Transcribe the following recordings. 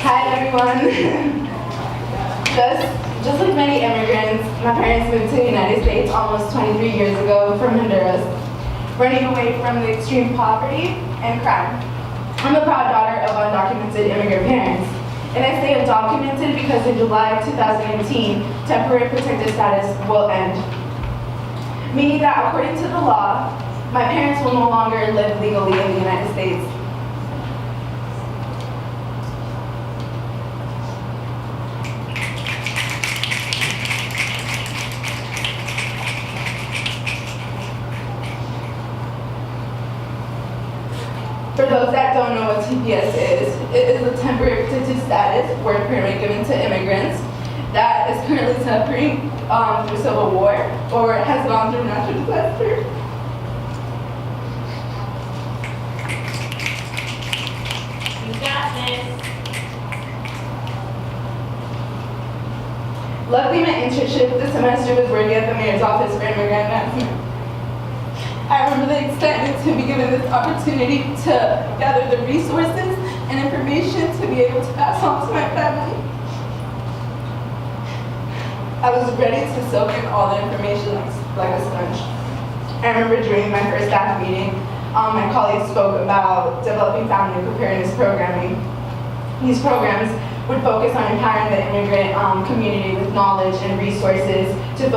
Hi everyone. just like many immigrants, my parents moved to the United States almost 23 years ago from Honduras, running away from the extreme poverty and crime. I'm a proud daughter of undocumented immigrant parents. And I say undocumented because in July of 2018, temporary protected status will end. Meaning that according to the law, my parents will no longer live legally in the United States. For those that don't know what TPS is, it is a temporary protected status work permit given to immigrants that is currently suffering through civil war or has gone through natural disaster. You got this. Luckily, my internship this semester was working at the Mayor's Office for Immigrant Advancement. I remember the excitement to be given this opportunity to gather the resources and information to be able to pass on to my family. I was ready to soak in all the information like a sponge. I remember during my first staff meeting, my colleagues spoke about developing family preparedness programming. These programs would focus on empowering the immigrant community with knowledge and resources to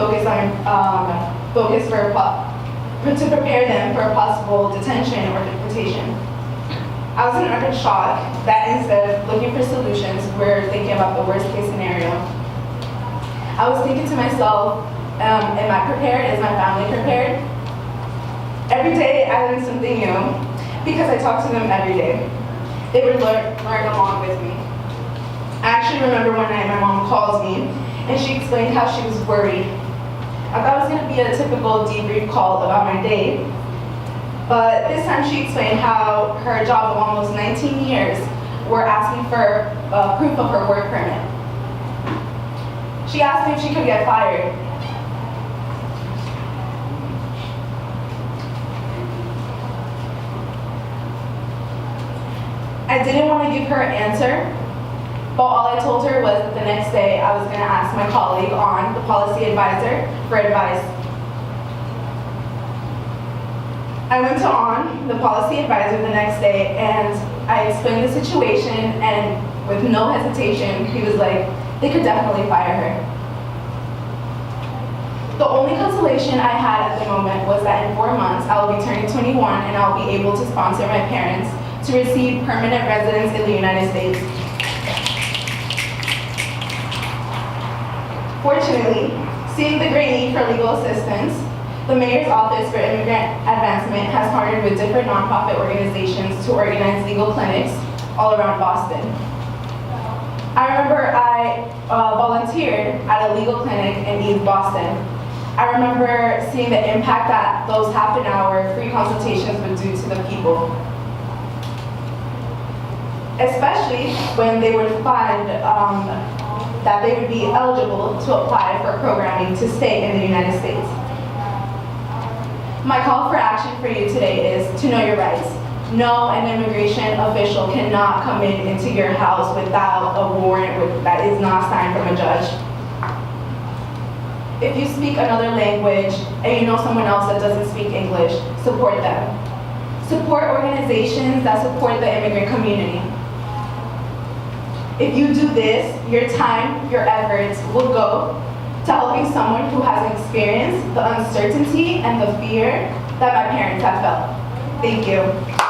to prepare them for a possible detention or deportation. I was in utter shock that instead of looking for solutions, we're thinking about the worst case scenario. I was thinking to myself, am I prepared? Is my family prepared? Every day I learned something new because I talked to them every day. They would learn along with me. I actually remember one night my mom calls me and she explained how she was worried. I thought it was going to be a typical debrief call about my day, but this time she explained how her job of almost 19 years were asking for proof of her work permit. She asked me if she could get fired. I didn't want to give her an answer, but all I told her was that the next day I was going to ask my colleague on, the policy advisor, for advice. I went to On, the policy advisor, the next day, and I explained the situation, and with no hesitation, he was like, they could definitely fire her. The only consolation I had at the moment was that in 4 months, I will be turning 21 and I'll be able to sponsor my parents to receive permanent residence in the United States. Fortunately, seeing the great need for legal assistance, the Mayor's Office for Immigrant Advancement has partnered with different nonprofit organizations to organize legal clinics all around Boston. I remember I volunteered at a legal clinic in East Boston. I remember seeing the impact that those half-an-hour free consultations would do to the people, especially when they would find that they would be eligible to apply for programming to stay in the United States. My call for action for you today is to know your rights. No, an immigration official cannot come into your house without a warrant that is not signed from a judge. If you speak another language and you know someone else that doesn't speak English, support them. Support organizations that support the immigrant community. If you do this, your time, your efforts will go to helping someone who has experienced the uncertainty and the fear that my parents have felt. Thank you.